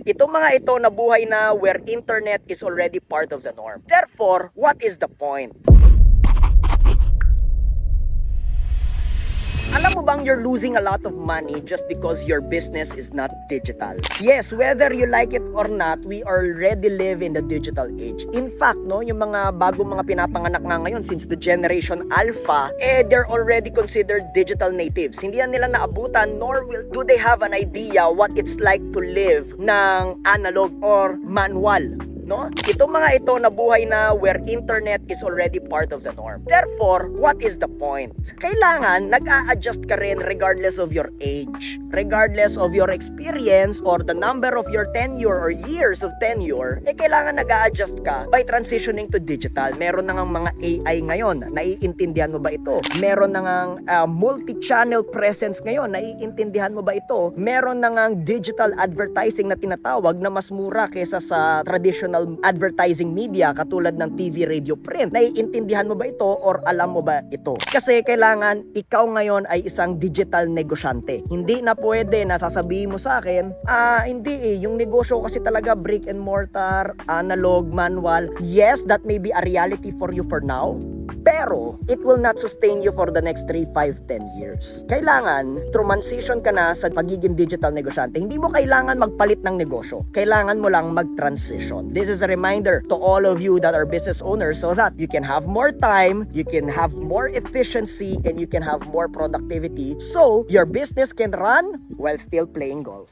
Itong mga ito na buhay na where internet is already part of the norm. Therefore, what is the point? Alam mo bang you're losing a lot of money just because your business is not digital? Yes, whether you like it or not, we already live in the digital age. In fact, no, yung mga bagong mga pinapanganak nga ngayon since the generation Alpha, they're already considered digital natives. Hindi yan nila naabutan nor do they have an idea what it's like to live ng analog or manual. No? Itong mga ito na buhay na where internet is already part of the norm. Therefore, what is the point? Kailangan nag-a-adjust ka rin regardless of your age, regardless of your experience or the number of your tenure or years of tenure, kailangan nag-a-adjust ka by transitioning to digital. Meron na ngang mga AI ngayon, naiintindihan mo ba ito? Meron na ngang multi-channel presence ngayon, naiintindihan mo ba ito? Meron na ngang digital advertising na tinatawag na mas mura kesa sa traditional advertising media katulad ng TV, radio, print. Naiintindihan mo ba ito or alam mo ba ito? Kasi kailangan ikaw ngayon ay isang digital negosyante. Hindi na pwede na sasabihin mo sa akin, hindi yung negosyo kasi talaga brick and mortar, analog, manual. Yes, that may be a reality for you for now. Pero, it will not sustain you for the next 3, 5, 10 years. Kailangan, transition ka na sa pagiging digital negosyante. Hindi mo kailangan magpalit ng negosyo. Kailangan mo lang mag-transition. This is a reminder to all of you that are business owners so that you can have more time, you can have more efficiency, and you can have more productivity so your business can run while still playing golf.